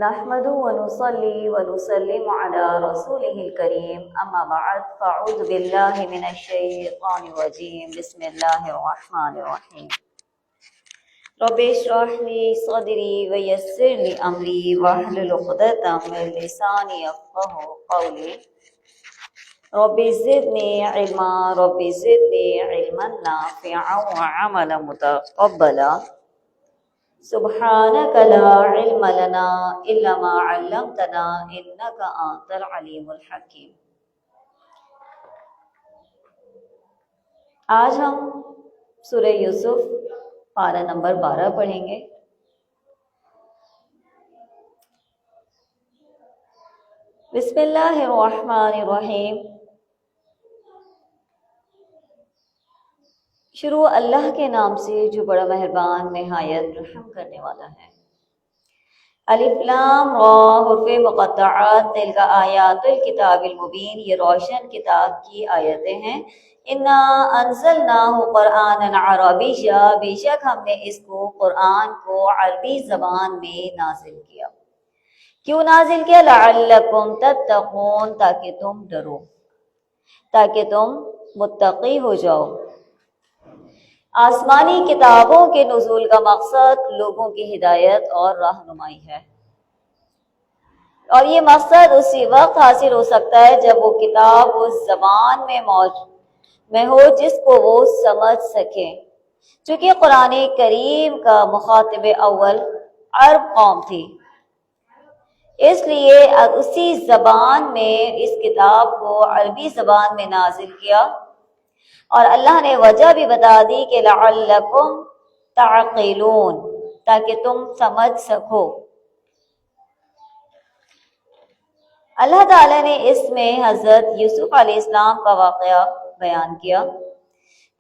نحمده ونصلي ونسلم على رسوله الكريم أما بعد فأعوذ بالله من الشيطان الرجيم بسم الله الرحمن الرحيم رب اشرح لي صدري ويسر لي أمري واحلل عقدة من لساني يفقهوا قولي رب زدني علما رب زدني علما نافعا وعملا متقبلا سبحانك لا علم لنا إلا ما علمتنا إنك أنت العليم الحكيم۔ آج ہم سورہ یوسف پارہ نمبر 12 پڑھیں گے۔ بسم اللہ الرحمن الرحیم۔ شروع اللہ کے نام سے جو بڑا مہربان نہایت رحم کرنے والا ہے۔ الف لام را حروف مقطعات تلک آیات الکتاب المبین، یہ روشن کتاب کی آیتیں ہیں۔ انا انزلناہ قرآنا عربیا، بے شک ہم نے اس کو قرآن کو عربی زبان میں نازل کیا۔ کیوں نازل کیا؟ لعلکم تتقون، تاکہ تم ڈرو، تاکہ تم متقی ہو جاؤ۔ آسمانی کتابوں کے نزول کا مقصد لوگوں کی ہدایت اور رہنمائی ہے، اور یہ مقصد اسی وقت حاصل ہو سکتا ہے جب وہ کتاب اس زبان میں ہو جس کو وہ سمجھ سکیں، چونکہ قرآن کریم کا مخاطب اول عرب قوم تھی، اس لیے اسی زبان میں اس کتاب کو عربی زبان میں نازل کیا۔ اور اللہ نے وجہ بھی بتا دی کہ لعلکم تعقلون، تاکہ تم سمجھ سکو۔ اللہ تعالیٰ نے اس میں حضرت یوسف علیہ السلام کا واقعہ بیان کیا۔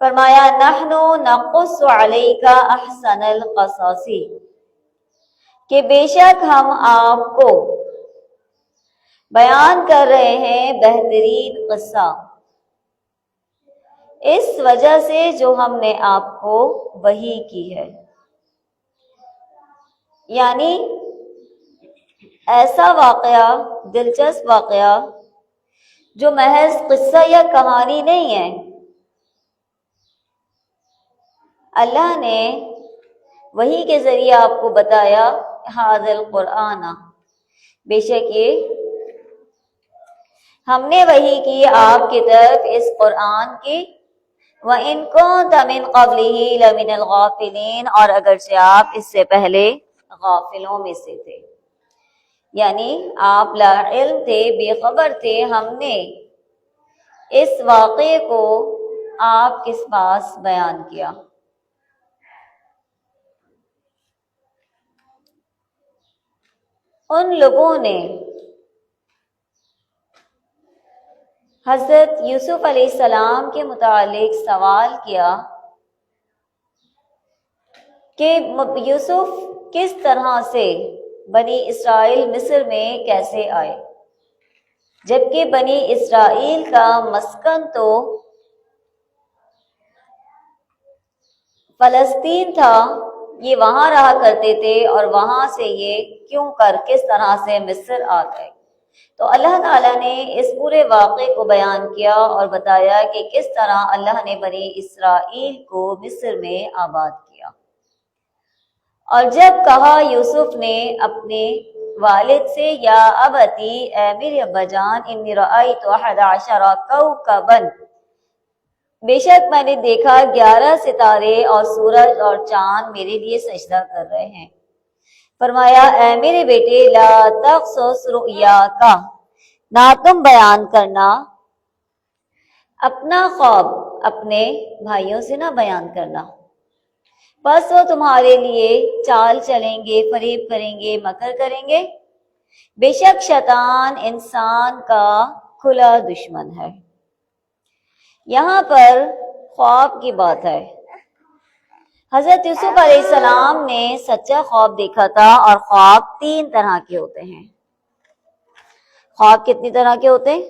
فرمایا نحن نقص علیک احسن القصص، کہ بے شک ہم آپ کو بیان کر رہے ہیں بہترین قصہ، اس وجہ سے جو ہم نے آپ کو وحی کی ہے، یعنی ایسا واقعہ، دلچسپ واقعہ جو محض قصہ یا کہانی نہیں ہے۔ اللہ نے وحی کے ذریعے آپ کو بتایا ھذا القرآن، بے شک یہ ہم نے وحی کی آپ کی طرف اس قرآن کی، وَإِن كُنتَ مِن قَبْلِهِ لَمِنَ الْغَافِلِينَ، اور اگرچہ آپ اس سے پہلے غافلوں میں سے تھے، یعنی آپ لا علم تھے، بے خبر تھے۔ ہم نے اس واقعے کو آپ کے پاس بیان کیا۔ ان لوگوں نے حضرت یوسف علیہ السلام کے متعلق سوال کیا کہ یوسف کس طرح سے بنی اسرائیل مصر میں کیسے آئے، جبکہ بنی اسرائیل کا مسکن تو فلسطین تھا، یہ وہاں رہا کرتے تھے، اور وہاں سے یہ کیوں کس طرح سے مصر آ گئے۔ تو اللہ تعالیٰ نے اس پورے واقعے کو بیان کیا اور بتایا کہ کس طرح اللہ نے بنی اسرائیل کو مصر میں آباد کیا۔ اور جب کہا یوسف نے اپنے والد سے یا ابتی، اے میرے ابا جان، انی رأیت 11 کوکبا، بے شک میں نے دیکھا 11 ستارے اور سورج اور چاند میرے لیے سجدہ کر رہے ہیں۔ فرمایا اے میرے بیٹے لا تقصص رؤیاک، نہ تم بیان کرنا اپنا خواب اپنے بھائیوں سے نہ بیان کرنا، بس وہ تمہارے لیے چال چلیں گے، فریب کریں گے، مکر کریں گے۔ بے شک شیطان انسان کا کھلا دشمن ہے۔ یہاں پر خواب کی بات ہے۔ حضرت یوسف علیہ السلام نے سچا خواب دیکھا تھا، اور خواب 3 طرح کے ہوتے ہیں۔ خواب کتنی طرح کے ہوتے ہیں؟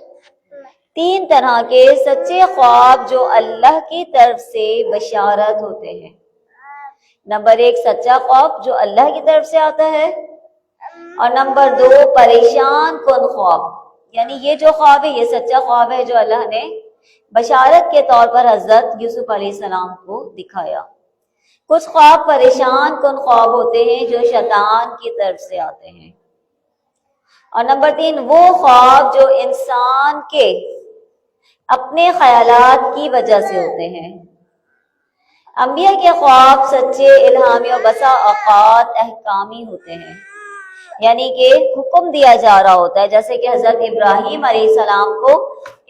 3 طرح کے سچے خواب جو اللہ کی طرف سے بشارت ہوتے ہیں۔ نمبر 1 سچا خواب جو اللہ کی طرف سے آتا ہے، اور نمبر 2 پریشان کن خواب، یعنی یہ جو خواب ہے یہ سچا خواب ہے جو اللہ نے بشارت کے طور پر حضرت یوسف علیہ السلام کو دکھایا۔ کچھ خواب پریشان کن خواب ہوتے ہیں جو شیطان کی طرف سے آتے ہیں۔ اور نمبر 3 وہ خواب جو انسان کے اپنے خیالات کی وجہ سے ہوتے ہیں۔ انبیاء کے خواب سچے، الہامی اور بسا اوقات احکامی ہوتے ہیں، یعنی کہ حکم دیا جا رہا ہوتا ہے، جیسے کہ حضرت ابراہیم علیہ السلام کو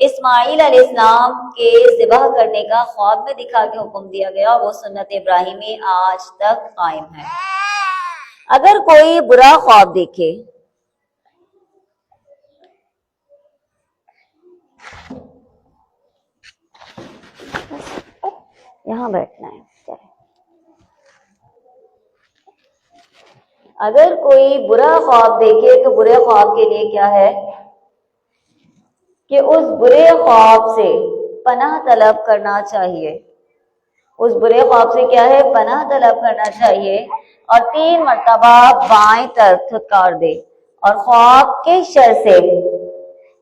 اسماعیل علیہ السلام کے ذبح کرنے کا خواب میں دکھا کے حکم دیا گیا، وہ سنت ابراہیمی آج تک قائم ہے۔ اگر کوئی برا خواب دیکھے یہاں بیٹھنا ہے، اگر کوئی برا خواب دیکھے تو برے خواب کے لیے کیا ہے کہ اس برے خواب سے پناہ طلب کرنا چاہیے۔ اس برے خواب سے کیا ہے؟ پناہ طلب کرنا چاہیے، اور 3 مرتبہ بائیں طرف تھکار دے اور خواب کے شر سے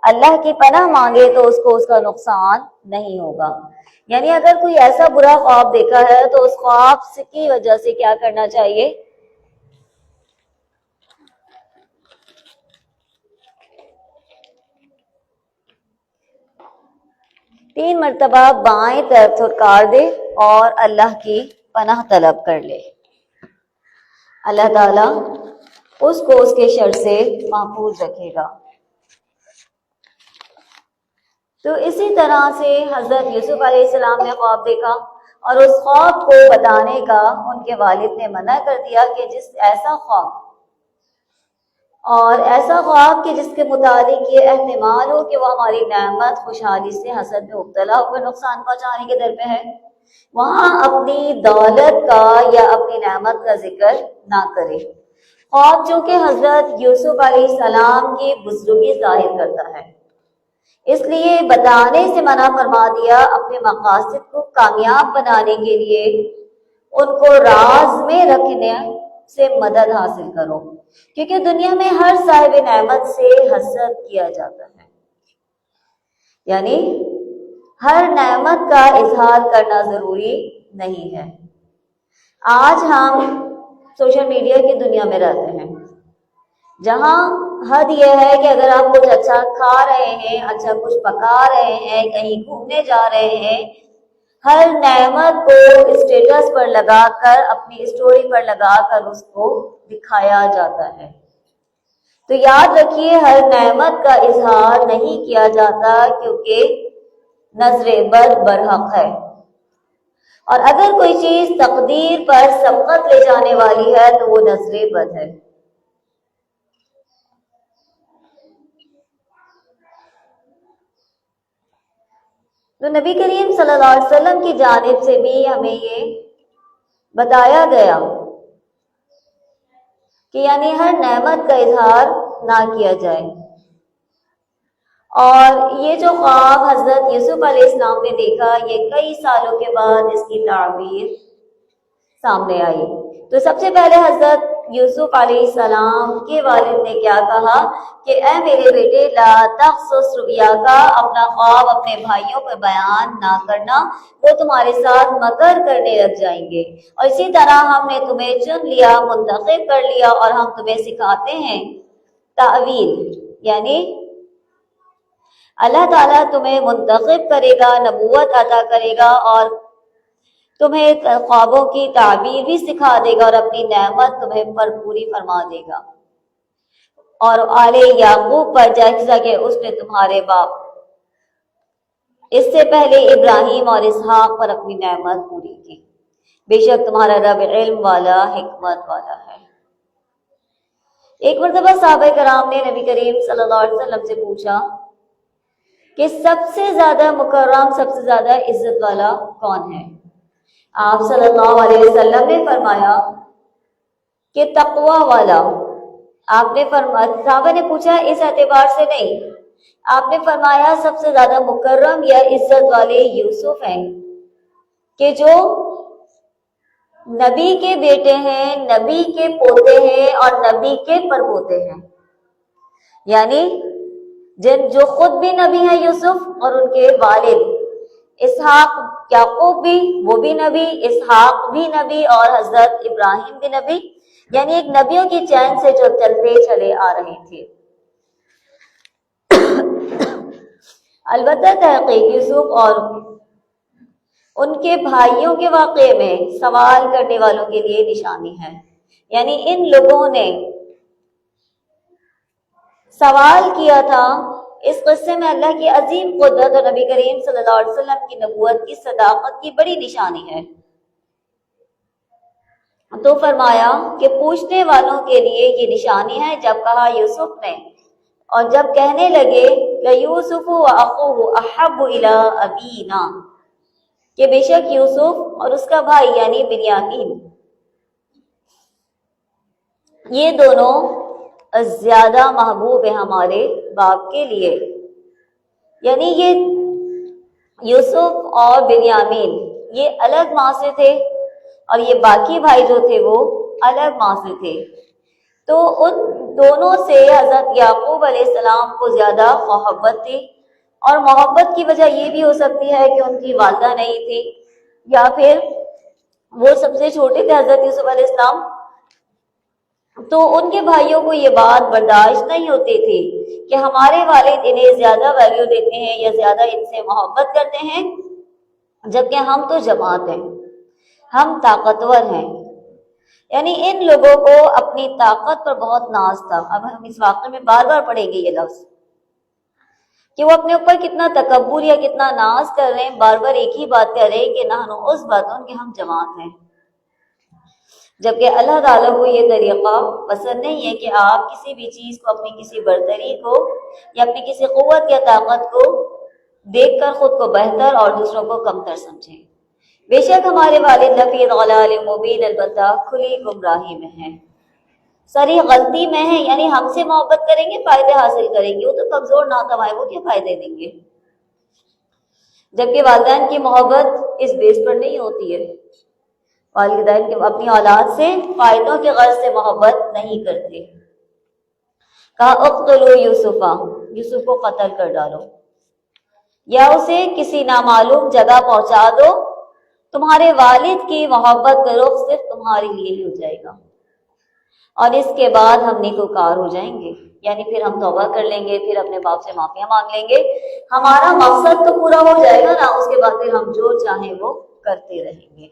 اللہ کی پناہ مانگے تو اس کو اس کا نقصان نہیں ہوگا۔ یعنی اگر کوئی ایسا برا خواب دیکھا ہے تو اس خواب کی وجہ سے کیا کرنا چاہیے؟ تین مرتبہ بائیں طرف تھکار دے اور اللہ کی پناہ طلب کر لے، اللہ تعالیٰ اس کو اس کے شر سے محفوظ رکھے گا۔ تو اسی طرح سے حضرت یوسف علیہ السلام نے خواب دیکھا اور اس خواب کو بتانے کا ان کے والد نے منع کر دیا کہ ایسا خواب اور ایسا خواب کہ جس کے متعلق یہ احتمال ہو کہ وہ ہماری نعمت خوشحالی سے حسد میں مبتلا ہو کر نقصان پہنچانے کے در پہ ہے، وہاں اپنی دولت کا یا اپنی نعمت کا ذکر نہ کرے۔ خواب چونکہ حضرت یوسف علیہ السلام کی بزرگی ظاہر کرتا ہے، اس لیے بتانے سے منع فرما دیا۔ اپنے مقاصد کو کامیاب بنانے کے لیے ان کو راز میں رکھنے سے مدد حاصل کرو، کیونکہ دنیا میں ہر صاحب نعمت سے حسد کیا جاتا ہے، یعنی ہر نعمت کا اظہار کرنا ضروری نہیں ہے۔ آج ہم سوشل میڈیا کی دنیا میں رہتے ہیں جہاں حد یہ ہے کہ اگر آپ کچھ اچھا کھا رہے ہیں، اچھا کچھ پکا رہے ہیں، کہیں گھومنے جا رہے ہیں، ہر نعمت کو اسٹیٹس پر لگا کر، اپنی اسٹوری پر لگا کر اس کو دکھایا جاتا ہے۔ تو یاد رکھیے ہر نعمت کا اظہار نہیں کیا جاتا، کیونکہ نظر بد برحق ہے، اور اگر کوئی چیز تقدیر پر سبقت لے جانے والی ہے تو وہ نظر بد ہے۔ تو نبی کریم صلی اللہ علیہ وسلم کی جانب سے بھی ہمیں یہ بتایا گیا کہ یعنی ہر نعمت کا اظہار نہ کیا جائے۔ اور یہ جو خواب حضرت یوسف علیہ السلام نے دیکھا، یہ کئی سالوں کے بعد اس کی تعبیر سامنے آئی۔ تو سب سے پہلے حضرت یوسف علیہ السلام کے والد نے کیا کہا کہ اے میرے بیٹے، لا تقصص رؤیاک، اپنا خواب اپنے بھائیوں پہ بیان نہ کرنا، وہ تمہارے ساتھ مکر کرنے لگ جائیں گے، اور اسی طرح ہم نے تمہیں چن لیا، منتخب کر لیا، اور ہم تمہیں سکھاتے ہیں تعویل، یعنی اللہ تعالیٰ تمہیں منتخب کرے گا، نبوت عطا کرے گا، اور تمہیں خوابوں کی تعبیر بھی سکھا دے گا، اور اپنی نعمت تمہیں پر پوری فرما دے گا، اور آل یعقوب پر جیسا کہ اس نے تمہارے باپ اس سے پہلے ابراہیم اور اسحاق پر اپنی نعمت پوری کی، بے شک تمہارا رب علم والا، حکمت والا ہے۔ ایک مرتبہ صحابہ کرام نے نبی کریم صلی اللہ علیہ وسلم سے پوچھا کہ سب سے زیادہ مکرم، سب سے زیادہ عزت والا کون ہے؟ آپ صلی اللہ علیہ وسلم نے فرمایا کہ تقوی والا۔ آپ نے فرمایا، صحابہ نے پوچھا اس اعتبار سے نہیں، آپ نے فرمایا سب سے زیادہ مکرم یا عزت والے یوسف ہیں کہ جو نبی کے بیٹے ہیں، نبی کے پوتے ہیں اور نبی کے پرپوتے ہیں، یعنی جو خود بھی نبی ہیں یوسف اور ان کے والد اسحاق، یعقوب بھی وہ بھی نبی، اسحاق بھی نبی اور حضرت ابراہیم بھی نبی، یعنی ایک نبیوں کی چین سے جو چلتے چلے آ رہے تھے۔ البتہ تحقیق یوسف اور ان کے بھائیوں کے واقعے میں سوال کرنے والوں کے لیے نشانی ہے، یعنی ان لوگوں نے سوال کیا تھا۔ اس قصے میں اللہ کی عظیم قدرت اور نبی کریم صلی اللہ علیہ وسلم کی نبوت کی صداقت کی بڑی نشانی ہے۔ تو فرمایا کہ پوچھنے والوں کے لیے یہ نشانی ہے، جب کہا یوسف نے اور جب کہنے لگے لَيُوسُفُ وَأَخُوهُ أَحَبُّ إِلَىٰ أَبِينَا، کہ بے شک یوسف اور اس کا بھائی یعنی بنیامین یہ دونوں زیادہ محبوب ہیں ہمارے باپ کے لیے، یعنی یہ یوسف اور بنیامین یہ الگ ماں سے تھے اور یہ باقی بھائی جو تھے وہ الگ ماں سے تھے، تو ان دونوں سے حضرت یعقوب علیہ السلام کو زیادہ محبت تھی، اور محبت کی وجہ یہ بھی ہو سکتی ہے کہ ان کی والدہ نہیں تھی، یا پھر وہ سب سے چھوٹے تھے حضرت یوسف علیہ السلام، تو ان کے بھائیوں کو یہ بات برداشت نہیں ہوتی تھی کہ ہمارے والد انہیں زیادہ ویلیو دیتے ہیں یا زیادہ ان سے محبت کرتے ہیں، جبکہ ہم تو جماعت ہیں، ہم طاقتور ہیں۔ یعنی ان لوگوں کو اپنی طاقت پر بہت ناز تھا۔ اب ہم اس واقعے میں بار بار پڑھیں گے یہ لفظ کہ وہ اپنے اوپر کتنا تکبر یا کتنا ناز کر رہے ہیں، بار بار ایک ہی بات کر رہے ہیں کہ نحن عصبۃ، کہ ہم جماعت ہیں، جبکہ اللہ تعالیٰ کو یہ طریقہ پسند نہیں ہے کہ آپ کسی بھی چیز کو، اپنی کسی برتری کو یا اپنی کسی قوت یا طاقت کو دیکھ کر خود کو بہتر اور دوسروں کو کمتر سمجھیں۔ بے شک ہمارے والد لفی ضلال مبین، البتہ کھلی گمراہی میں ہیں، ساری غلطی میں ہیں، یعنی ہم سے محبت کریں گے فائدے حاصل کریں گے، وہ تو کمزور ناتوان ہے، وہ کیا فائدے دیں گے، جبکہ والدین کی محبت اس بیس پر نہیں ہوتی ہے، والدین کے اپنی اولاد سے فائدوں کے غرض سے محبت نہیں کرتے۔ کہا اقتلوا یوسفا، یوسف کو قتل کر ڈالو، یا اسے کسی نامعلوم جگہ پہنچا دو، تمہارے والد کی محبت کا رخ صرف تمہارے لیے ہی ہو جائے گا، اور اس کے بعد ہم نیکوکار ہو جائیں گے، یعنی پھر ہم توبہ کر لیں گے، پھر اپنے باپ سے معافیاں مانگ لیں گے، ہمارا مقصد تو پورا ہو جائے گا نا، اس کے بعد پھر ہم جو چاہیں وہ کرتے رہیں گے۔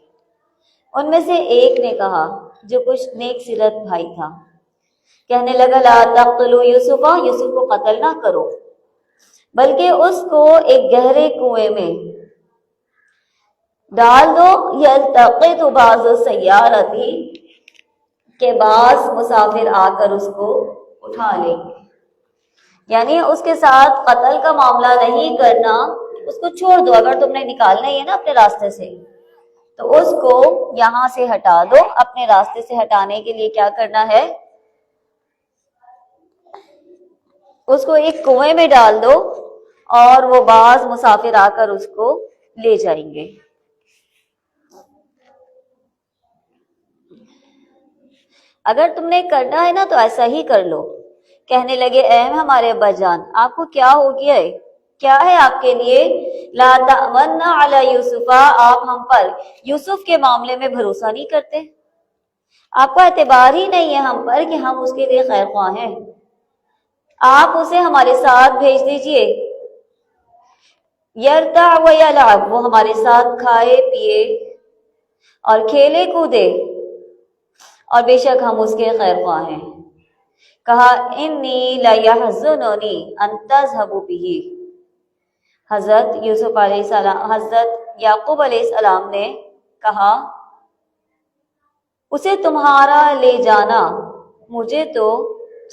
ان میں سے ایک نے کہا جو کچھ نیک سیرت بھائی تھا، کہنے لگا لا تقتلوا یوسفا، یوسف کو قتل نہ کرو، بلکہ اس کو ایک گہرے کنویں میں ڈال دو، یلتقط بعض السیارۃ، کہ بعض مسافر آ کر اس کو اٹھا لیں گے، یعنی اس کے ساتھ قتل کا معاملہ نہیں کرنا، اس کو چھوڑ دو، اگر تم نے نکالنا ہی ہے نا اپنے راستے سے تو اس کو یہاں سے ہٹا دو۔ اپنے راستے سے ہٹانے کے لیے کیا کرنا ہے، اس کو ایک کنویں میں ڈال دو اور وہ بعض مسافر آ کر اس کو لے جائیں گے۔ اگر تم نے کرنا ہے نا تو ایسا ہی کر لو۔ کہنے لگے اے ہمارے ابا جان، آپ کو کیا ہو گیا ہے، کیا ہے آپ کے لیے، لا تأمنا علی یوسف، آپ ہم پر یوسف کے معاملے میں بھروسہ نہیں کرتے، آپ کا اعتبار ہی نہیں ہے ہم پر کہ ہم اس کے لیے خیر خواہ ہیں، آپ اسے ہمارے ساتھ بھیج دیجئے، یرتع و یلعب، وہ ہمارے ساتھ کھائے پیے اور کھیلے کودے، اور بے شک ہم اس کے خیر خواہ ہیں۔ کہا انی لیحزننی ان تذهبوا به، حضرت یوسف علیہ السلام، حضرت یعقوب علیہ السلام نے کہا اسے تمہارا لے جانا مجھے تو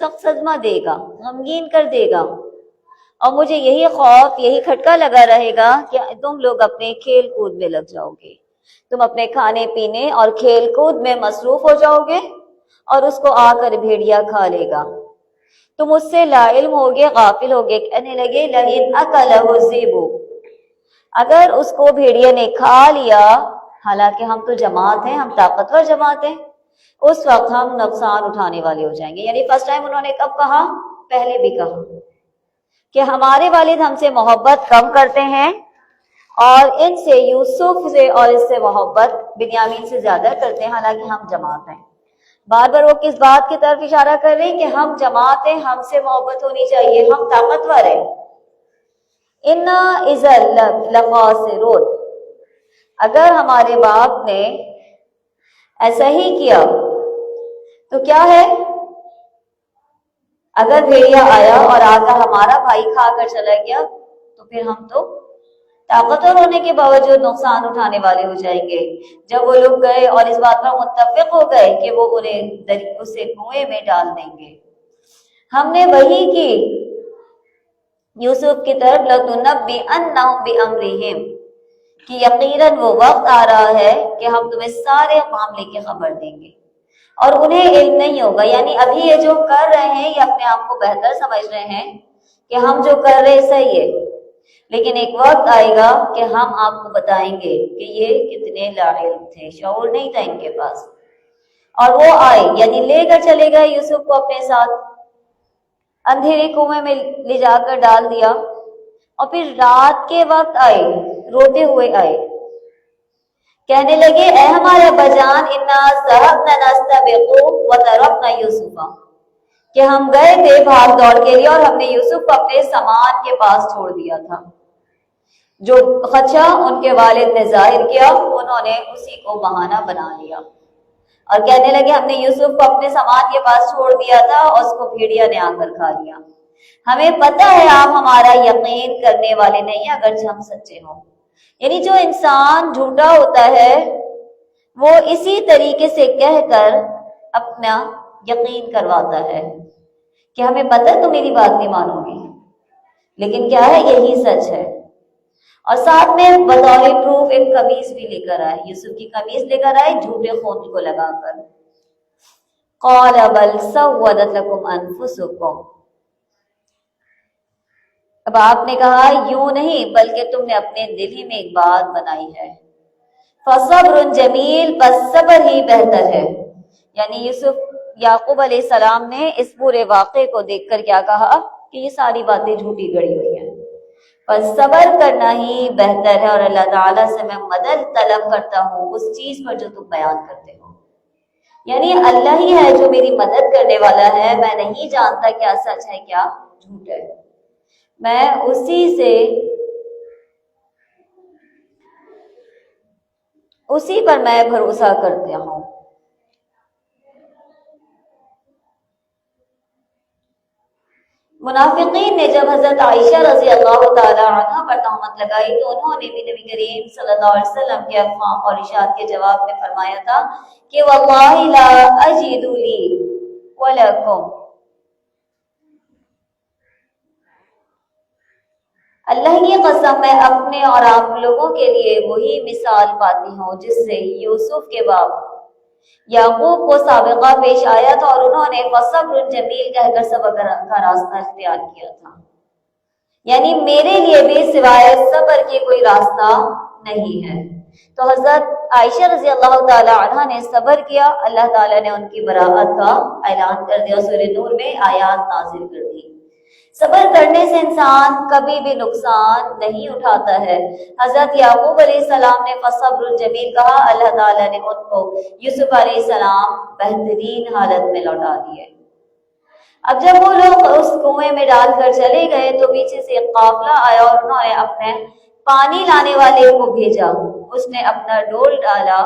سخت صدمہ دے گا، غمگین کر دے گا، اور مجھے یہی خوف، یہی کھٹکا لگا رہے گا کہ تم لوگ اپنے کھیل کود میں لگ جاؤ گے، تم اپنے کھانے پینے اور کھیل کود میں مصروف ہو جاؤ گے، اور اس کو آ کر بھیڑیا کھا لے گا، تم اس سے لا علم ہوگے، غافل ہوگے۔ کہنے لگے لئن اکلہ الذئب، اگر اس کو بھیڑیا نے کھا لیا حالانکہ ہم تو جماعت ہیں، ہم طاقتور جماعت ہیں، اس وقت ہم نقصان اٹھانے والے ہو جائیں گے۔ یعنی فرسٹ ٹائم انہوں نے کب کہا؟ پہلے بھی کہا کہ ہمارے والد ہم سے محبت کم کرتے ہیں اور ان سے، یوسف سے اور اس سے محبت بنیامین سے زیادہ کرتے ہیں، حالانکہ ہم جماعت ہیں۔ بار بار وہ کس بات کی طرف اشارہ کر رہے ہیں کہ ہم جماعت ہیں، ہم سے محبت ہونی چاہیے، ہم طاقتور ہیں۔ انا اذا لخاسرون، اگر ہمارے باپ نے ایسا ہی کیا تو کیا ہے؟ اگر بھیڑیا آیا اور آ کر ہمارا بھائی کھا کر چلا گیا تو پھر ہم تو طاقتور ہونے کے باوجود نقصان اٹھانے والے ہو جائیں گے۔ جب وہ لوگ گئے اور اس بات پر متفق ہو گئے کہ وہ انہیں اسے کنویں میں ڈال دیں گے، ہم نے وہی کی یوسف کی طرف، لَتُنَبِّئَنَّهُم بِأَمْرِهِمْ، کہ یقیناً وہ وقت آ رہا ہے کہ ہم تمہیں سارے معاملے کی خبر دیں گے، اور انہیں علم نہیں ہوگا۔ یعنی ابھی یہ جو کر رہے ہیں یہ اپنے آپ کو بہتر سمجھ رہے ہیں کہ ہم جو کر رہے صحیح ہے، لیکن ایک وقت آئے گا کہ ہم آپ کو بتائیں گے کہ یہ کتنے لاعلم تھے، شعور نہیں تھا ان کے پاس۔ اور وہ آئے، یعنی لے کر چلے گئے یوسف کو اپنے ساتھ، اندھیرے کنویں میں لے جا کر ڈال دیا، اور پھر رات کے وقت آئے، روتے ہوئے آئے، کہنے لگے اے ہمارے ابا جان، انا ذهبنا نستبق وتركنا یوسف، کہ ہم گئے تھے بھاگ دوڑ کے لیے اور ہم نے یوسف کو اپنے سامان کے پاس چھوڑ دیا تھا۔ جو خدشہ ان کے والد نے ظاہر کیا انہوں نے اسی کو بہانہ بنا لیا اور کہنے لگے ہم نے یوسف کو اپنے سامان کے پاس چھوڑ دیا تھا اور اس کو بھیڑیا نے آ کر کھا لیا۔ ہمیں پتہ ہے آپ ہمارا یقین کرنے والے نہیں ہیں اگرچہ ہم سچے ہوں۔ یعنی جو انسان جھوٹا ہوتا ہے وہ اسی طریقے سے کہہ کر اپنا یقین کرواتا ہے کہ ہمیں پتہ ہے تو میری بات نہیں مانو گی، لیکن کیا ہے، یہی سچ ہے۔ اور ساتھ میں بطور پروف ایک قمیص بھی لے کر آئے، یوسف کی قمیص لے کر آئے جھوٹے خون کو لگا کر۔ قال بل سولت لكم انفسكم، اب آپ نے کہا یوں نہیں بلکہ تم نے اپنے دل ہی میں ایک بات بنائی ہے۔ فصبر جمیل، بس صبر ہی بہتر ہے۔ یعنی یعقوب علیہ السلام نے اس پورے واقعے کو دیکھ کر کیا کہا کہ یہ ساری باتیں جھوٹی گڑی ہوئی ہیں، بس صبر کرنا ہی بہتر ہے، اور اللہ تعالیٰ سے میں مدد طلب کرتا ہوں اس چیز پر جو تم بیان کرتے ہو۔ یعنی اللہ ہی ہے جو میری مدد کرنے والا ہے، میں نہیں جانتا کیا سچ ہے کیا جھوٹ ہے، میں اسی پر میں بھروسہ کرتا ہوں۔ منافقین نے جب حضرت عائشہ رضی اللہ تعالی عنہ پر تہمت لگائی تو انہوں نے بھی نبی کریم صلی اللہ علیہ وسلم کے افہام اور ارشاد کے جواب میں فرمایا تھا کہ واللہ لا اجد لی ولکم، اللہ کی قسم میں اپنے اور آپ لوگوں کے لیے وہی مثال پاتی ہوں جس سے یوسف کے باپ یعقوب کو سابقہ پیش آیا تھا اور انہوں نے فصبر جمیل کہہ کر صبر کا راستہ اختیار کیا تھا۔ یعنی میرے لیے بھی سوائے صبر کے کوئی راستہ نہیں ہے۔ تو حضرت عائشہ رضی اللہ تعالی عنہ نے صبر کیا، اللہ تعالیٰ نے ان کی براءت کا اعلان کر دیا، سورہ نور میں آیات نازل کر دی۔ صبر کرنے سے انسان کبھی بھی نقصان نہیں اٹھاتا ہے۔ حضرت یعقوب علیہ السلام نے فصبر الجمیل کہا، اللہ تعالیٰ نے ان کو یوسف علیہ السلام بہترین حالت میں لوٹا دیے۔ اب جب وہ لوگ اس کنویں میں ڈال کر چلے گئے تو پیچھے سے ایک قافلہ آیا اور انہوں نے اپنے پانی لانے والے کو بھیجا، اس نے اپنا ڈول ڈالا،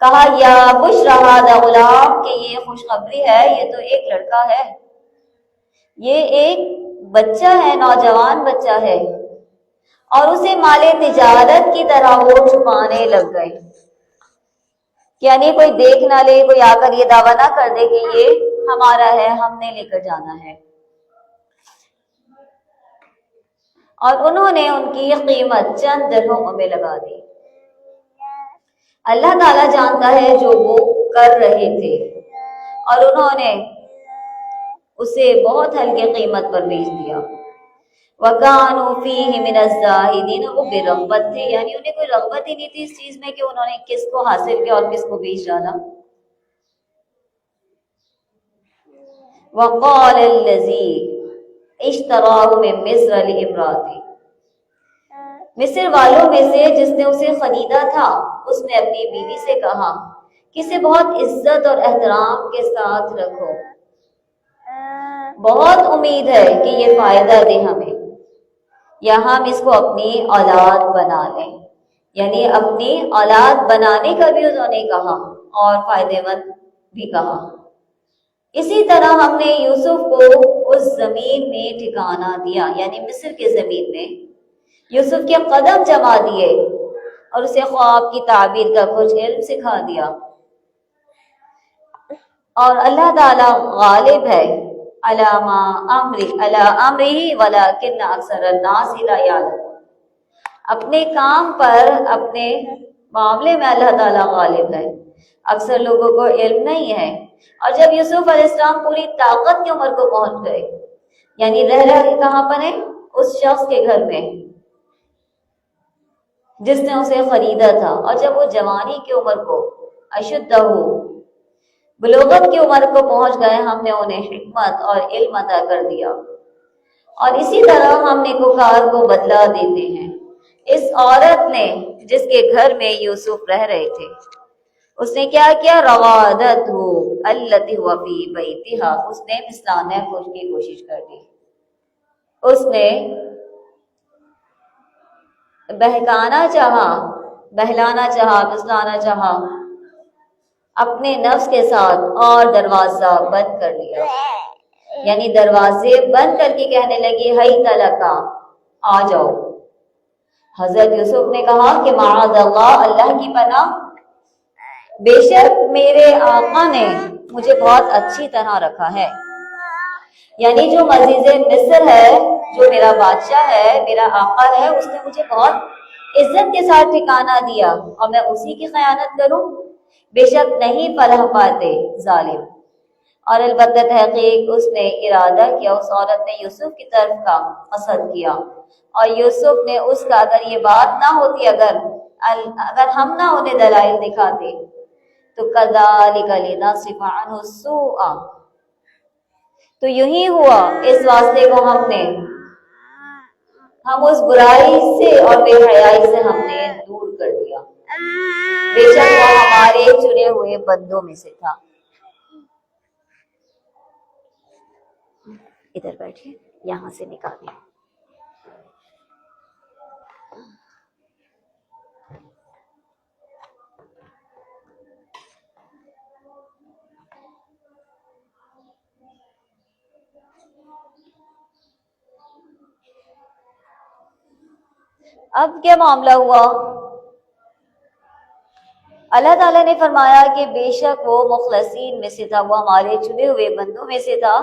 کہا یا بشرا ھذا غلام، کہ یہ خوشخبری ہے، یہ تو ایک لڑکا ہے، یہ ایک بچہ ہے، نوجوان بچہ ہے۔ اور اسے مال تجارت کی طرح وہ چھپانے لگ گئے، یعنی کوئی دیکھ نہ لے، کوئی آ کر یہ دعویٰ نہ کر دے کہ یہ ہمارا ہے، ہم نے لے کر جانا ہے۔ اور انہوں نے ان کی قیمت چند درہموں میں لگا دی۔ اللہ تعالیٰ جانتا ہے جو وہ کر رہے تھے، اور انہوں نے اسے بہت ہلکے قیمت پر بیچ دیا۔ وَكَانُوا فِيهِ مِنَ الزَّاهِدِينَ، وہ بے رغبت تھے، یعنی انہیں کوئی رغبت ہی نہیں تھی اس چیز میں کہ انہوں نے کس کو حاصل کیا اور کس کو بیچ ڈالا۔ وَقَالَ الَّذِي اشْتَرَاهُ مِن مِصْرَ لِامْرَأَتِهِ، مصر والوں میں سے جس نے اسے خریدا تھا اس نے اپنی بیوی سے کہا کہ اسے بہت عزت اور احترام کے ساتھ رکھو، بہت امید ہے کہ یہ فائدہ دے ہمیں، یا ہم اس کو اپنی اولاد بنا لیں، یعنی اپنی اولاد بنانے کا بھی انہوں نے کہا اور فائدے مند بھی کہا۔ اسی طرح ہم نے یوسف کو اس زمین میں ٹھکانہ دیا، یعنی مصر کے زمین میں یوسف کے قدم جما دیے اور اسے خواب کی تعبیر کا کچھ علم سکھا دیا۔ اور اللہ تعالی غالب ہے علی امرہ ولکن اکثر الناس لا یعلمون، اپنے کام پر، اپنے معاملے میں اللہ تعالی غالب ہے، اکثر لوگوں کو علم نہیں ہے۔ اور جب یوسف علیہ السلام پوری طاقت کی عمر کو پہنچ گئے، یعنی رہ رہے کہاں پر ہیں؟ اس شخص کے گھر میں جس نے اسے خریدا تھا، اور جب وہ جوانی کی عمر کو، اشدہ، بلوغت کی عمر کو پہنچ گئے، ہم نے انہیں حکمت اور علم عطا کر دیا۔ اور اسی طرح ہم نیکوکار کو بدلہ دیتے ہیں۔ اس عورت نے جس کے گھر میں یوسف رہ رہے تھے، اس نے کیا کیا؟ روادتہ التی هو فی بیتہا، اس نے مثلانے خود کی کوشش کر دی، اس نے بہکانا چاہا، بہلانا چاہا، مثلانا چاہا اپنے نفس کے ساتھ، اور دروازہ بند کر لیا، یعنی دروازے بند کر کے کہنے لگی ہئی تلکا، آ جاؤ۔ حضرت یوسف نے کہا کہ معاذ اللہ، اللہ کی پناہ، بے شک میرے آقا نے مجھے بہت اچھی طرح رکھا ہے، یعنی جو عزیز مصر ہے، جو میرا بادشاہ ہے، میرا آقا ہے، اس نے مجھے بہت عزت کے ساتھ ٹھکانہ دیا، اور میں اسی کی خیانت کروں؟ بے شک نہیں فلاح پاتے ظالم۔ اور البتہ تحقیق اس نے ارادہ کیا، اس عورت نے یوسف کی طرف کا قصد کیا، اور یوسف نے اس کا، اگر یہ بات نہ ہوتی، اگر ہم نہ انہیں دلائل دکھاتے، تو کذالک لنصرف عنہ السوء، تو یوں ہی ہوا اس واسطے کو ہم اس برائی سے اور بے حیائی سے ہم نے دور کر دیا، بے شک وہ ہمارے چنے ہوئے بندوں میں سے تھا۔ ادھر بیٹھیے، یہاں سے نکالیں۔ اب کیا معاملہ ہوا؟ اللہ تعالیٰ نے فرمایا کہ بے شک وہ مخلصین میں سے تھا، وہ ہمارے چنے ہوئے بندوں میں سے تھا۔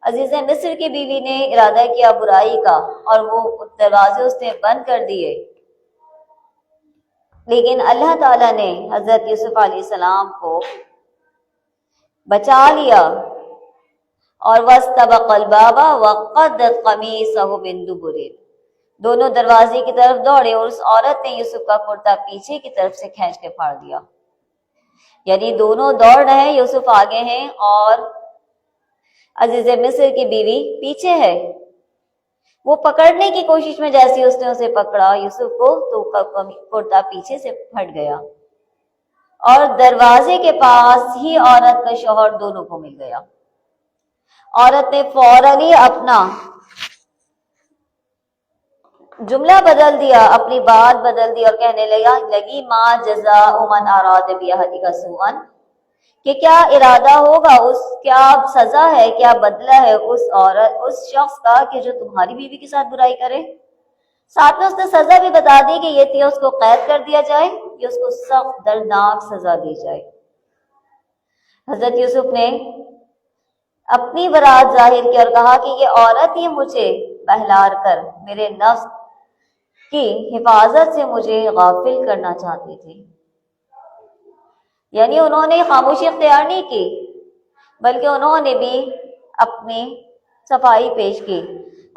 عزیز مصر کی بیوی نے ارادہ کیا برائی کا، اور وہ دروازے اس نے بند کر دیے، لیکن اللہ تعالیٰ نے حضرت یوسف علیہ السلام کو بچا لیا، اور وَاسْتَبَقَ الْبَابَ وَقَدَّتْ قَمِيصَهُ مِن دُبُرٍ، دونوں دروازے کی طرف دوڑے، اور اس عورت نے یوسف کا کرتا پیچھے کی طرف سے کھینچ کے پھاڑ دیا، یعنی دونوں دوڑ رہے ہیں، یوسف آگے ہیں اور عزیز مصر کی بیوی پیچھے ہے۔ وہ پکڑنے کی کوشش میں جیسے اس نے اسے پکڑا یوسف کو، تو کرتا پیچھے سے پھٹ گیا، اور دروازے کے پاس ہی عورت کا شوہر دونوں کو مل گیا۔ عورت نے فوراً ہی اپنا جملہ بدل دیا، اپنی بات بدل دی، اور کہنے لگی ما جزاء من اراد باہلک سوءا، کہ کیا ارادہ ہوگا، کیا سزا ہے، کیا بدلہ ہے اس شخص کا کہ جو تمہاری بیوی کے ساتھ برائی کرے۔ ساتھ میں اس نے سزا بھی بتا دی کہ یہ تھی، اس کو قید کر دیا جائے یا اس کو سخت دردناک سزا دی جائے۔ حضرت یوسف نے اپنی برات ظاہر کی اور کہا کہ یہ عورت ہی مجھے بہلا کر میرے نفس کی حفاظت سے مجھے غافل کرنا چاہتی تھی، یعنی انہوں نے خاموشی اختیار نہیں کی، بلکہ انہوں نے بھی اپنی صفائی پیش کی،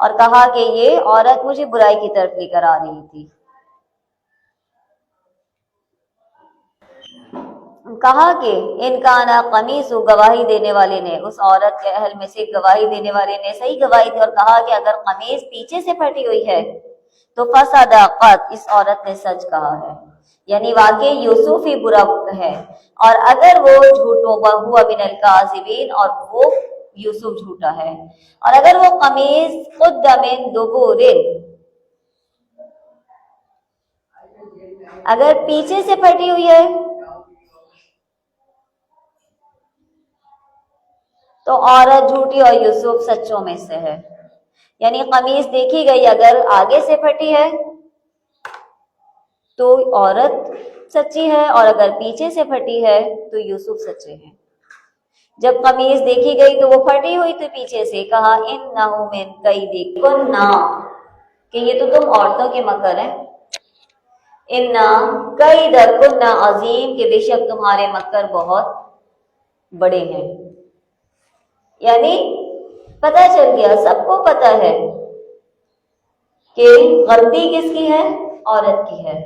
اور کہا کہ یہ عورت مجھے برائی کی طرف لے کر آ رہی تھی۔ کہا کہ ان کا نا قمیص گواہی دینے والے نے، اس عورت کے اہل میں سے گواہی دینے والے نے صحیح گواہی دی، اور کہا کہ اگر قمیص پیچھے سے پھٹی ہوئی ہے تو فصدقت، اس عورت نے سچ کہا ہے، یعنی واقعی یوسف ہی برا ہے، اور اگر وہ جھوٹوں ہوا من الکاذبین، اور وہ یوسف جھوٹا ہے، اور اگر وہ قمیص قد من دبر، اگر پیچھے سے پھٹی ہوئی ہے تو عورت جھوٹی اور یوسف سچوں میں سے ہے، یعنی قمیص دیکھی گئی اگر آگے سے پھٹی ہے تو عورت سچی ہے، اور اگر پیچھے سے پھٹی ہے تو یوسف سچے ہیں۔ جب قمیص دیکھی گئی تو وہ پھٹی ہوئی تو پیچھے سے، کہا انہ من کیدکن، کہ یہ تو تم عورتوں کے مکر ہیں، ان کیدکن عظیم، کہ بے شک تمہارے مکر بہت بڑے ہیں۔ یعنی پتہ چل گیا، سب کو پتہ ہے کہ غلطی کس کی ہے، عورت کی ہے،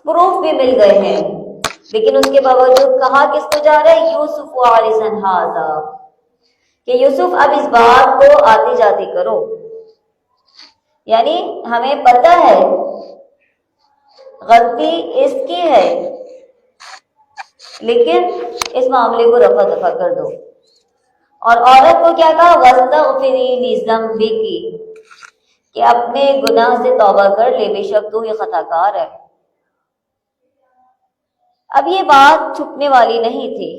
پروف بھی مل گئے ہیں، لیکن اس کے باوجود کہا کس کو جا رہا ہے، یوسف عارضا ھذا، کہ یوسف اب اس بات کو آتے جاتے کرو، یعنی ہمیں پتہ ہے غلطی اس کی ہے، لیکن اس معاملے کو رفع دفع کر دو۔ اور عورت کو کیا کہا، وَاسْتَغْفِرِي لِذَنبِكِ، کہ اپنے گناہ سے توبہ کر لے، بے شک تو ہی خطا کار ہے۔ اب یہ بات چھپنے والی نہیں تھی،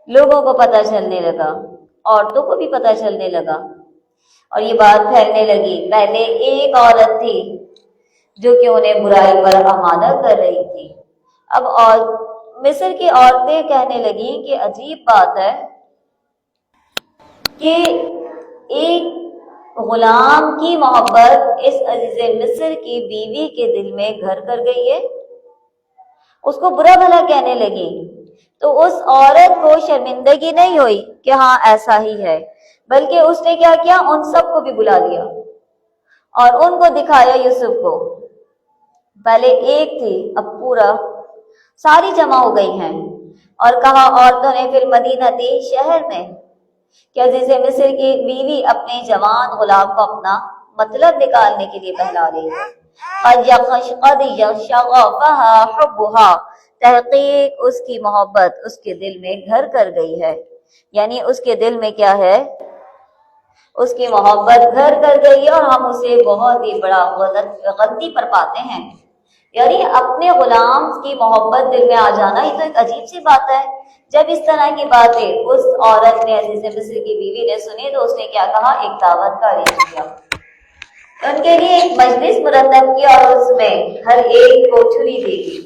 لوگوں کو پتہ چلنے لگا، عورتوں کو بھی پتہ چلنے لگا، اور یہ بات پھیلنے لگی۔ پہلے ایک عورت تھی جو کہ انہیں برائی پر آمادہ کر رہی تھی، اب مصر کی عورتیں کہنے لگیں کہ عجیب بات ہے کہ ایک غلام کی محبت اس عزیز مصر کی بیوی کے دل میں گھر کر گئی ہے، اس کو برا بھلا کہنے لگی، تو اس عورت کو شرمندگی نہیں ہوئی کہ ہاں ایسا ہی ہے، بلکہ اس نے کیا کیا، ان سب کو بھی بلا لیا اور ان کو دکھایا یوسف کو۔ پہلے ایک تھی، اب پورا ساری جمع ہو گئی ہیں، اور کہا عورتوں نے پھر مدینہ تھی شہر میں کہ عزیز مصر کی بیوی اپنے جوان غلام کو اپنا مطلب نکالنے کے لیے بہلا رہی ہے۔ قد شغفها حبها، تحقیق اس کی محبت اس کے دل میں گھر کر گئی ہے، یعنی اس کے دل میں کیا ہے، اس کی محبت گھر کر گئی ہے، اور ہم اسے بہت ہی بڑا غلطی پر پاتے ہیں۔ یعنی اپنے غلام کی محبت دل میں آ جانا یہ تو ایک عجیب سی بات ہے۔ جب اس طرح کی باتیں اس عورت نے عزیز مصر کی بیوی نے سنی تو اس نے کیا کہا، ایک دعوت کا ارینج کیا، ان کے لیے ایک مجلس مرتب کیا، اور اس میں ہر ایک کو چھری دے دی،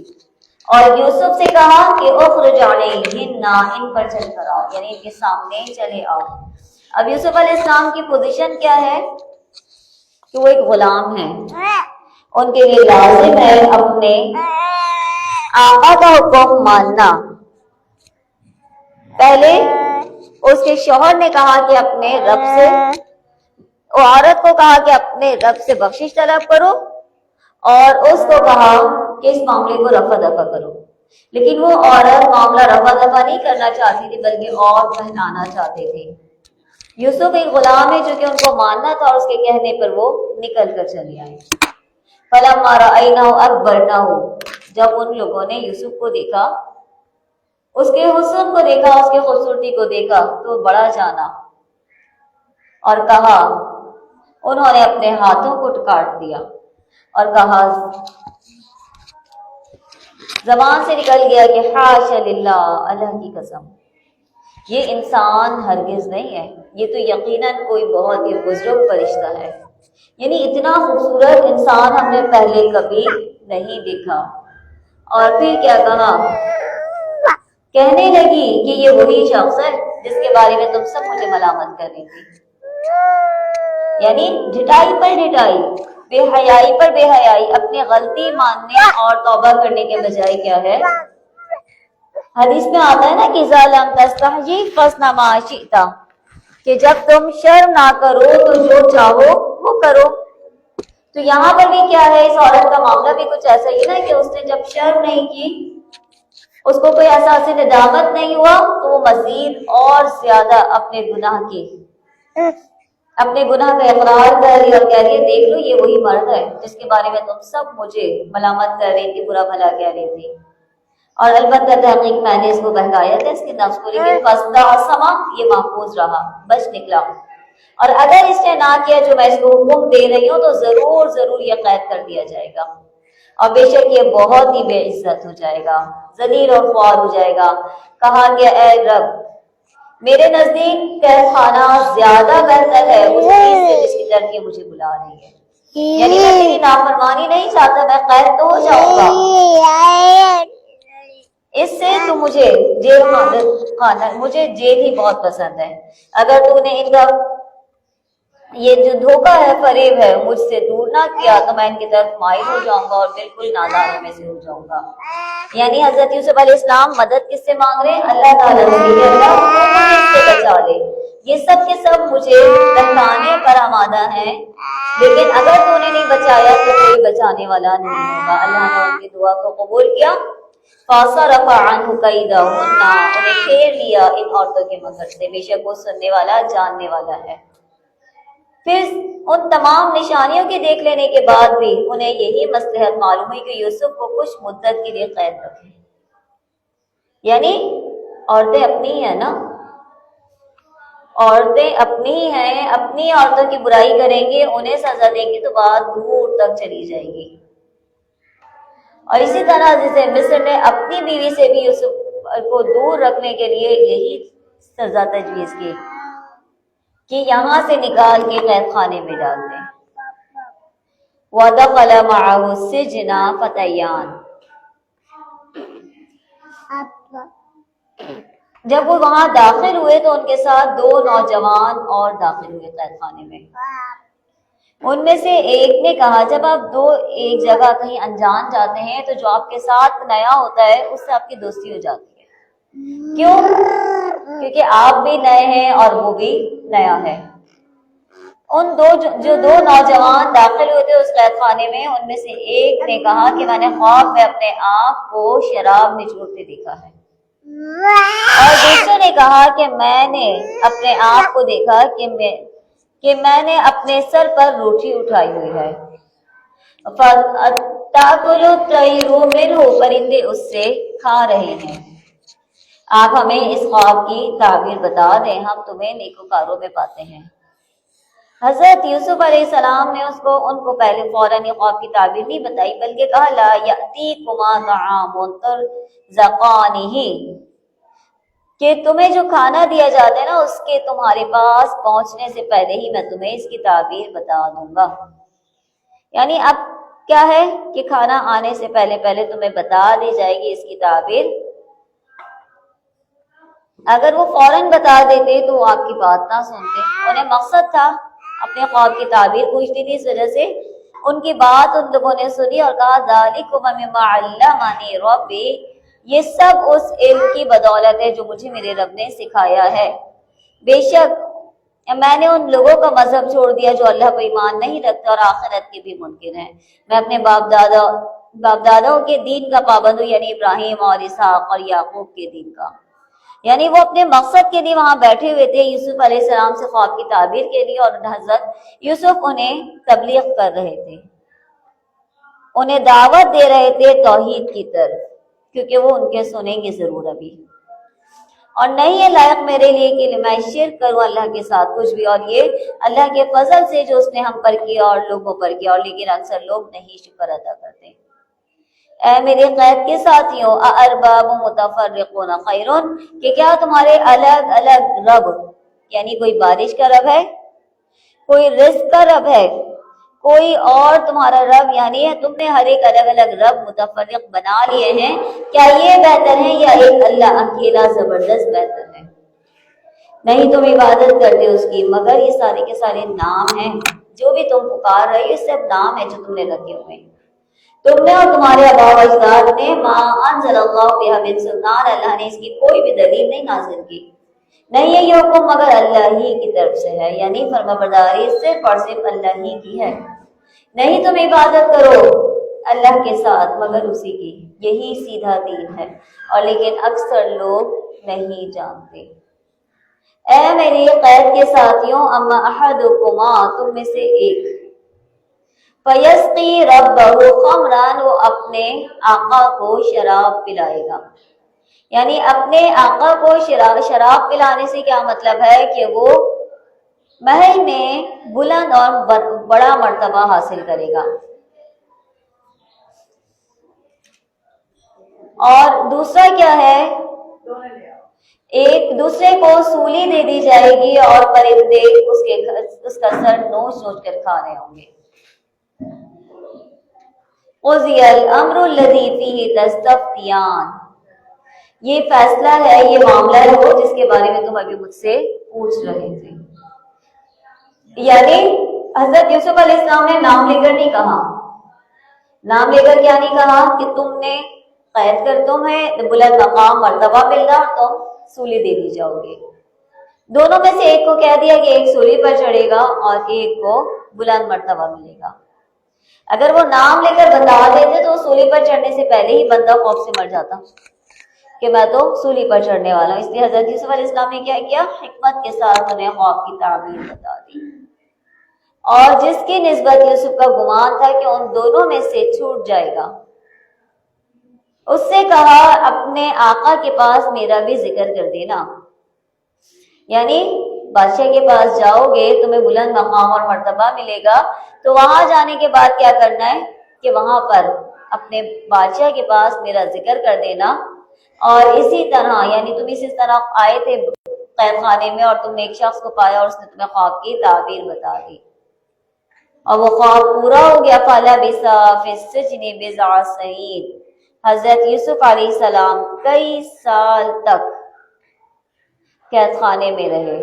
اور یوسف سے کہا کہ اخرج علیہن، ان پر چل کر آؤ، یعنی ان کے سامنے چلے آؤ۔ اب یوسف علیہ السلام کی پوزیشن کیا ہے کہ وہ ایک غلام ہے، ان کے لیے لازم ہے اپنے آقا کا حکم ماننا۔ پہلے اس کے شوہر نے کہا کہ اپنے رب سے، عورت کو کہا کہ اپنے رب سے بخشش طلب کرو، اور اس کو کہا کہ اس معاملے کو رفع دفع کرو، لیکن وہ عورت معاملہ رفع دفع نہیں کرنا چاہتی تھی بلکہ اور پہنانا چاہتے تھے۔ یوسف ایک غلام ہے جو کہ ان کو ماننا تھا، اور اس کے کہنے پر وہ نکل کر چلے آئے۔ فَلَمَّا رَأَيْنَهُ أَكْبَرْنَهُ، جب ان لوگوں نے یوسف کو دیکھا، اس کے حسن کو دیکھا، اس کی خوبصورتی کو دیکھا تو بڑا جانا، اور کہا، انہوں نے اپنے ہاتھوں کو کاٹ دیا اور کہا، زبان سے نکل گیا کہ حاش للہ، اللہ کی قسم، یہ انسان ہرگز نہیں ہے، یہ تو یقیناً کوئی بہت ہی بزرگ فرشتہ ہے، یعنی اتنا خوبصورت انسان ہم نے پہلے کبھی نہیں دیکھا۔ اور پھر کیا کہا، کہنے لگی کہ یہ وہی شخص ہے جس کے بارے میں تم سب مجھے ملامت کر رہی تھی، یعنی ڈھٹائی پر ڈھٹائی، بے حیائی پر بے حیائی، اپنی غلطی ماننے اور توبہ کرنے کے بجائے کیا ہے، حدیث میں آتا ہے نا کہ اذا لم تستحی فاصنع ما شئت، کہ جب تم شرم نہ کرو تو جو چاہو وہ کرو. تو یہاں پر بھی کیا ہے، اس عورت کا معاملہ بھی کچھ ایسا ہی نا کہ اس نے جب شرم نہیں کی، اس کو کوئی احساس ندامت نہیں ہوا، تو وہ مزید اور زیادہ اپنے گناہ کا اقرار کر رہی اور کہہ رہی ہے دیکھ لو یہ وہی مرد ہے جس کے بارے میں تم سب مجھے ملامت کر رہی تھی، برا بھلا کہہ رہی تھی. اور البتہ تحقیق میں نے اس کو بہکایا تھا اس کے نفس کو، لیکن فاستعصم، یہ محفوظ رہا، بچ نکلا. اور اگر اس نے نہ کیا جو میں اس کو حکم دے رہی ہوں تو ضرور یہ قید کر دیا جائے گا، اور بے شک یہ بہت ہی بے عزت ہو جائے گا، ذلیل اور خوار ہو جائے گا. کہا کہ اے رب، میرے نزدیک قید خانہ زیادہ بہتر ہے اس چیز سے جس کی طرف یہ مجھے بلا رہی ہے. یعنی میں تیری نافرمانی نہیں چاہتا، میں قید تو ہو جاؤں گا، اس سے تو مجھے مجھے جیل ہی بہت پسند ہے. اگر تو نے ان کا یہ جو دھوکہ ہے، فریب ہے، مجھ سے دور نہ کیا تو میں ان کی طرف مائل ہو جاؤں گا اور بالکل نادانوں میں سے ہو جاؤں گا. یعنی حضرت یوسف علیہ السلام مدد کس سے مانگ رہے ہیں؟ اللہ تعالیٰ سے، کہ اللہ مجھے اس سے بچا لے. یہ سب کے سب مجھے بہکانے پر آمادہ ہیں، لیکن اگر تو نے نہیں بچایا تو کوئی بچانے والا نہیں ہوگا. اللہ نے ان کی دعا کو قبول کیا. فَصَرَفَ عَنْهُ كَيْدَهُنَّ، انہیں پھیر لیا ان عورتوں کے مکر سے، بے شک وہ سننے والا جاننے والا ہے. پھر ان تمام نشانیوں کے دیکھ لینے کے بعد بھی انہیں یہی مصلحت معلوم ہوئی کہ یوسف کو کچھ مدت کے لیے قید رکھیں. یعنی عورتیں اپنی ہی ہیں نا، عورتیں اپنی ہی ہیں، اپنی عورتوں کی برائی کریں گے، انہیں سزا دیں گے تو بات دور تک چلی جائے گی. اور اسی طرح جیسے مصر نے اپنی بیوی سے بھی یوسف کو دور رکھنے کے لیے یہی سزا تجویز کی کہ یہاں سے نکال کے قید خانے میں ڈال دیں. وَدَخَلَ مَعَهُ السِّجْنَ فَتَيَّانِ، جب وہ وہاں داخل ہوئے تو ان کے ساتھ 2 نوجوان اور داخل ہوئے قید خانے میں. ان میں سے ایک نے کہا جب آپ 2 ایک جگہ کہیں انجان جاتے ہیں تو جو آپ کے ساتھ نیا ہوتا ہے اس سے آپ کی دوستی ہو جاتی ہے. کیوں؟ کیونکہ آپ بھی نئے ہیں اور وہ بھی نیا ہے. ان جو 2 نوجوان داخل ہوئے تھے اس قید خانے میں، ان میں سے ایک نے کہا کہ میں نے خواب میں اپنے آپ کو شراب نچوڑتے دیکھا ہے، اور دوسرے نے کہا کہ میں نے اپنے آپ کو دیکھا کہ میں نے اپنے سر پر روٹی اٹھائی ہوئی ہے. تاکل الطیر منہ، پرندے اس سے کھا رہے ہیں. آپ ہمیں اس خواب کی تعبیر بتا دیں، ہم تمہیں نیکوکاروں میں پاتے ہیں. حضرت یوسف علیہ السلام نے ان کو پہلے فوراً یہ خواب کی تعبیر نہیں بتائی، بلکہ کہا لا یأتیکما طعام ترزقانہ، کہ تمہیں جو کھانا دیا جاتا ہے نا اس کے تمہارے پاس پہنچنے سے پہلے ہی میں تمہیں اس کی تعبیر بتا دوں گا. یعنی اب کیا ہے کہ کھانا آنے سے پہلے تمہیں بتا دی جائے گی اس کی تعبیر. اگر وہ فوراً بتا دیتے تو آپ کی بات نہ سنتے. انہیں مقصد تھا اپنے خواب کی تعبیر پوچھنی تھی، اس وجہ سے ان کی بات ان لوگوں نے سنی اور کہا ذالکم مما علمنی ربی، یہ سب اس علم کی بدولت ہے جو مجھے میرے رب نے سکھایا ہے. بے شک میں نے ان لوگوں کا مذہب چھوڑ دیا جو اللہ پر ایمان نہیں رکھتا اور آخرت کے بھی منکر ہیں. میں اپنے باپ داداؤں کے دین کا پابند ہوں، یعنی ابراہیم اور اسحاق اور یعقوب کے دین کا. یعنی وہ اپنے مقصد کے لیے وہاں بیٹھے ہوئے تھے یوسف علیہ السلام سے خواب کی تعبیر کے لیے، اور حضرت یوسف انہیں تبلیغ کر رہے تھے، انہیں دعوت دے رہے تھے توحید کی طرف، کیونکہ وہ ان کے سنیں گے ضرور ابھی. اور نہیں ہے لائق میرے لیے کہ میں شرک کروں اللہ کے ساتھ کچھ بھی، اور یہ اللہ کے فضل سے جو اس نے ہم پر کیا اور لوگوں پر کیا، اور لیکن اکثر لوگ نہیں شکر ادا کرتے. اے میرے قید کے ساتھیوں، ارباب متفرقون خیر، کہ کیا تمہارے الگ الگ رب، یعنی کوئی بارش کا رب ہے، کوئی رزق کا رب ہے، کوئی اور تمہارا رب، یعنی تم نے ہر ایک الگ الگ رب متفرق بنا لیے ہیں، کیا یہ بہتر ہے یا ایک اللہ اکیلا زبردست بہتر ہے؟ نہیں تم عبادت کرتے اس کی، مگر یہ سارے کے سارے نام ہیں جو بھی تم پکار رہے ہو، یہ سب نام ہے جو تم نے رکھے ہوئے ہیں. تم نے اور تمہارے آباء و اجداد نے ما انزل اللہ بہا من سلطان، اللہ نے اس کی کوئی بھی دلیل نہیں نازل کی. نہیں ہے یہ حکم مگر اللہ ہی کی طرف سے ہے، یعنی فرمانبرداری صرف اور صرف اللہ ہی کی ہے، نہیں تم عبادت کرو اللہ کے ساتھ مگر اسی کی، یہی سیدھا دین ہے، اور لیکن اکثر لوگ نہیں جانتے۔ اے میری قید کے ساتھیوں، اما احدکما تم میں سے ایک، فیسقی ربہ خمران وہ اپنے آقا کو شراب پلائے گا، یعنی اپنے آقا کو شراب پلانے سے کیا مطلب ہے کہ وہ محل میں بلند اور بڑا مرتبہ حاصل کرے گا، اور دوسرا کیا ہے، ایک دوسرے کو سولی دے دی جائے گی اور پرندے اس کا سر نوچ نوچ کر کھا رہے ہوں گے۔ قضی الامر الذی فیہ تستفتیان، یہ فیصلہ ہے، یہ معاملہ ہے وہ جس کے بارے میں تم ابھی مجھ سے پوچھ رہے تھے، یعنی حضرت یوسف علیہ السلام نے نام لے کر نہیں کہا، نام لے کر کیا نہیں کہا کہ تم نے قید کر تمہیں بلند مقام مرتبہ مل رہا تم سولی دے دی جاؤ گے، دونوں میں سے ایک کو کہہ دیا کہ ایک سولی پر چڑھے گا اور ایک کو بلند مرتبہ ملے گا۔ اگر وہ نام لے کر بتا دیتے تو سولی پر چڑھنے سے پہلے ہی بندہ خوف سے مر جاتا کہ میں تو سولی پر چڑھنے والا ہوں، اس لیے حضرت یوسف علیہ السلام نے کیا کیا، حکمت کے ساتھ انہیں خواب کی تعبیر بتا دی، اور جس کی نسبت یوسف کا گمان تھا کہ ان دونوں میں سے چھوٹ جائے گا، اس سے کہا اپنے آقا کے پاس میرا بھی ذکر کر دینا، یعنی بادشاہ کے پاس جاؤ گے تمہیں بلند مقام اور مرتبہ ملے گا، تو وہاں جانے کے بعد کیا کرنا ہے کہ وہاں پر اپنے بادشاہ کے پاس میرا ذکر کر دینا، اور اسی طرح یعنی تم اس طرح آئے تھے قید خانے میں اور تم نے ایک شخص کو پایا اور اس نے تمہیں خواب کی تعبیر بتا دی، اور وہ خواب پورا ہو گیا۔ فَلَبِثَ فِي السِّجْنِ بِضْعَ سِنِينَ، حضرت یوسف علیہ السلام کئی سال تک قید خانے میں رہے۔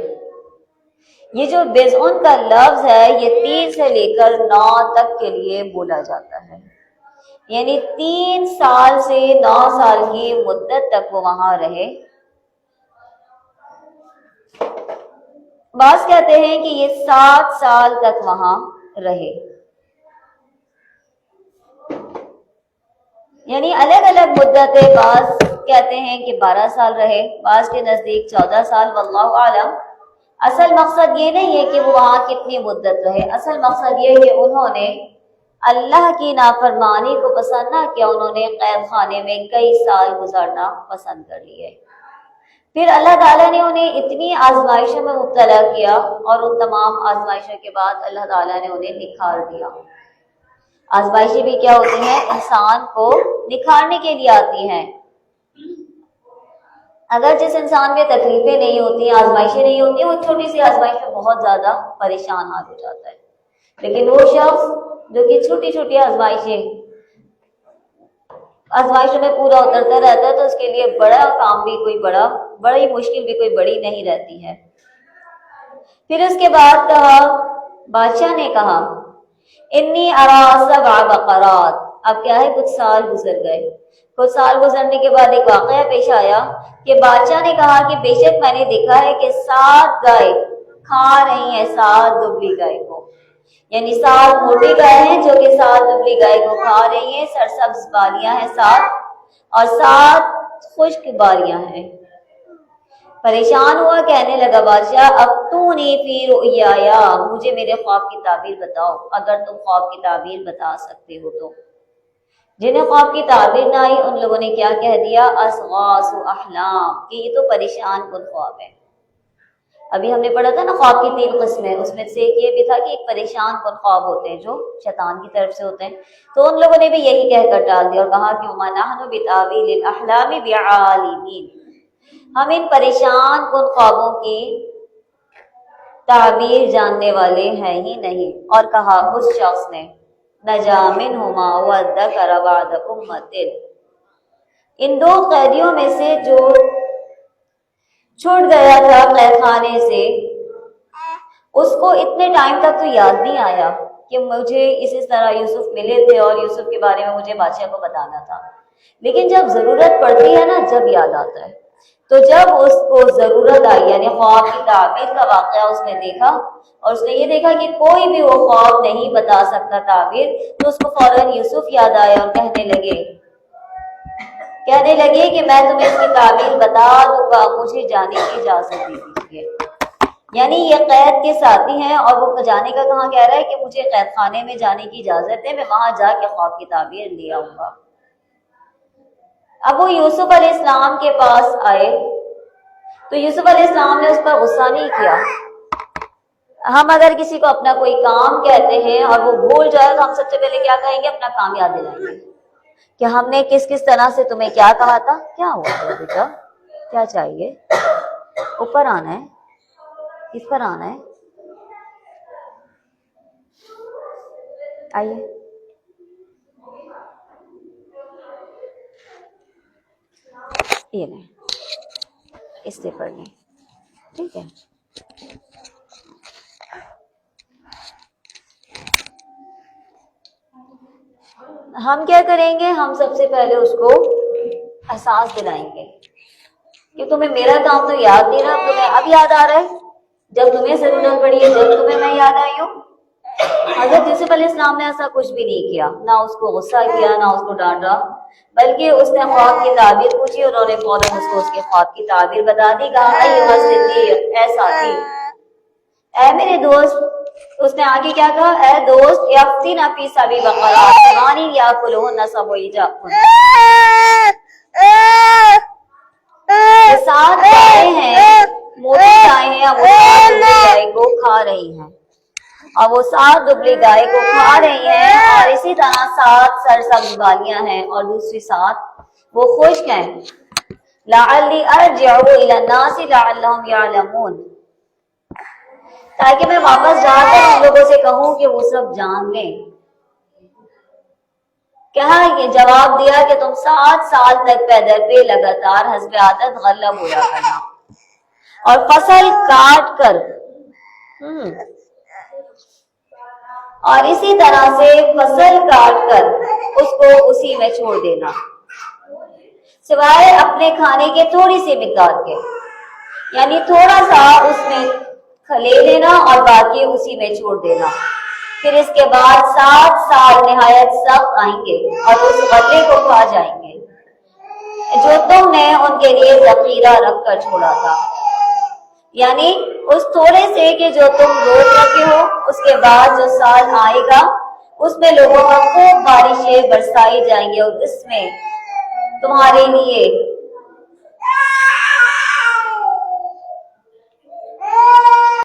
یہ جو بضعن کا لفظ ہے یہ 3 سے لے کر 9 تک کے لیے بولا جاتا ہے، یعنی 3 سال سے 9 سال کی مدت تک وہ وہاں رہے۔ بعض کہتے ہیں کہ یہ 7 سال تک وہاں رہے، یعنی الگ الگ مدتیں، بعض کہتے ہیں کہ 12 سال رہے، بعض کے نزدیک 14 سال، واللہ اعلم۔ اصل مقصد یہ نہیں ہے کہ وہ وہاں کتنی مدت رہے، اصل مقصد یہ ہے کہ انہوں نے اللہ کی نافرمانی کو پسند نہ کیا، انہوں نے قید خانے میں کئی سال گزارنا پسند کر لیے۔ پھر اللہ تعالیٰ نے انہیں اتنی آزمائشوں میں مبتلا کیا، اور ان تمام آزمائشوں کے بعد اللہ تعالیٰ نے انہیں نکھار دیا۔ آزمائشیں بھی کیا ہوتی ہیں، انسان کو نکھارنے کے لیے آتی ہیں۔ اگر جس انسان میں تکلیفیں نہیں ہوتی، آزمائشیں نہیں ہوتی، وہ چھوٹی سی آزمائش میں بہت زیادہ پریشان حال ہو جاتا ہے، لیکن وہ شخص جو کہ چھوٹی چھوٹی آزمائشوں میں پورا اترتا رہتا ہے تو اس کے لیے بڑا کام بھی کوئی بڑی مشکل بھی کوئی بڑی نہیں رہتی ہے۔ پھر اس کے بعد کہا، بادشاہ نے کہا انی ارا 7 بقرات، اب کیا ہے کچھ سال گزر گئے، کچھ سال گزرنے کے بعد ایک واقعہ پیش آیا کہ بادشاہ نے کہا کہ بے شک میں نے دیکھا ہے کہ 7 گائے کھا رہی ہیں 7 دبلی گائے کو، یعنی 7 موٹی گائے ہیں جو کہ 7 دبلی گائے کو کھا رہی ہیں، سرسبز بالیاں ہیں 7 اور 7 خشک بالیاں ہیں۔ پریشان ہوا، کہنے لگا بادشاہ افتونی فی رؤیایا، مجھے میرے خواب کی تعبیر بتاؤ، اگر تم خواب کی تعبیر بتا سکتے ہو تو۔ جنہیں خواب کی تعبیر نہ آئی ان لوگوں نے کیا کہہ دیا، اصغاث احلام، کہ یہ تو پریشان کن خواب ہے۔ ابھی ہم نے پڑھا تھا نا خواب کی 3 قسمیں، اس میں سے ایک یہ بھی تھا کہ ایک پریشان کن خواب ہوتے ہیں جو شیطان کی طرف سے ہوتے ہیں، تو ان لوگوں نے بھی یہی کہہ کر ٹال دیا اور کہا کہ وما نحن بتاویل الاحلام بعالمین، ہم ان پریشان کن خوابوں کی تعبیر جاننے والے ہیں ہی نہیں۔ اور کہا اس شخص نے نجا منہما وذکر بعد امۃ، ان 2 قیدیوں میں سے جو چھوٹ گیا تھا قید خانے سے، اس کو اتنے ٹائم تک تو یاد نہیں آیا کہ مجھے اس طرح یوسف ملے تھے اور یوسف کے بارے میں مجھے بادشاہ کو بتانا تھا، لیکن جب ضرورت پڑتی ہے نا جب یاد آتا ہے۔ تو جب اس کو ضرورت آئی یعنی خواب کی تعبیر کا واقعہ اس نے دیکھا اور اس نے یہ دیکھا کہ کوئی بھی وہ خواب نہیں بتا سکتا تعبیر، تو اس کو فوراً یوسف یاد آیا اور کہنے لگے کہ میں تمہیں اس کی تعبیر بتا دوں گا، مجھے جانے کی اجازت دے دیجیے۔ یعنی یہ قید کے ساتھی ہیں اور وہ جانے کا کہاں کہہ رہا ہے کہ مجھے قید خانے میں جانے کی اجازت ہے، میں وہاں جا کے خواب کی تعبیر لے آؤں گا۔ اب وہ یوسف علیہ السلام کے پاس آئے تو یوسف علیہ السلام نے اس پر غصہ نہیں کیا۔ ہم اگر کسی کو اپنا کوئی کام کہتے ہیں اور وہ بھول جائے تو ہم سب سے پہلے کیا کہیں گے؟ اپنا کام یاد دلائیں گے کہ ہم نے کس طرح سے تمہیں کیا کہا تھا، کیا ہوا بیٹا، کیا چاہیے، اوپر آنا ہے، کس پر آنا ہے، آئیے۔ یہ لیں، اس سے پڑھ لیں، ٹھیک ہے۔ ہم کیا کریں گے؟ ہم سب سے پہلے اس کو احساس دلائیں گے کہ تمہیں میرا کام تو یاد نہیں رہا، تمہیں اب یاد آ رہا ہے، جب تمہیں ضرورت پڑی ہے، جب تمہیں میں یاد آئی ہوں۔ حضرت یوسف علیہ السلام نے ایسا کچھ بھی نہیں کیا، نہ اس کو غصہ کیا، نہ اس کو ڈانٹا، بلکہ اس نے خواب کی تعبیر پوچھی، انہوں نے فوراً اس کو اس کے خواب کی تعبیر بتا دی، کہا ایھا صدیق، اے ساتھی، اے میرے دوست۔ اس نے آگے کیا کہا؟ اے دوست، یفتینا فی سبع بقرات ثمان یاکلہن سبع عجاف، یہ 7 گائیں ہیں، موٹی گائیں ہیں، وہ 7 دبلی گائے کو کھا رہی ہیں، اور وہ 7 دبلی گائے کو کھا رہی ہیں، اور اسی طرح 7 سرسبز والیاں ہیں، اور دوسری 7 وہ خشک ہیں۔ لعلی ارجع الی الناس لعلہم یعلمون، تاکہ میں واپس جا کر ان لوگوں سے کہوں کہ وہ سب جان لیں۔ کہا یہ جواب دیا کہ تم 7 سال تک پیدل پہ لگاتار حسب عادت غلب ہوا کرنا، اور فصل کاٹ کر اور اسی طرح سے فصل کاٹ کر اس کو اسی میں چھوڑ دینا، سوائے اپنے کھانے کے تھوڑی سی مقدار کے، یعنی تھوڑا سا اس میں لے لینا اور باقی اسی میں چھوڑ دینا۔ پھر اس کے بعد 7 سال نہایت سخت آئیں گے اور اس غلے کو کھا جائیں گے جو تم نے ان کے لیے ذخیرہ رکھ کر چھوڑا تھا، یعنی اس تھوڑے سے کہ جو تم روک رکھے ہو، اس کے بعد جو سال آئے گا اس میں لوگوں کا خوب بارشیں برسائی جائیں گے، اور اس میں تمہارے لیے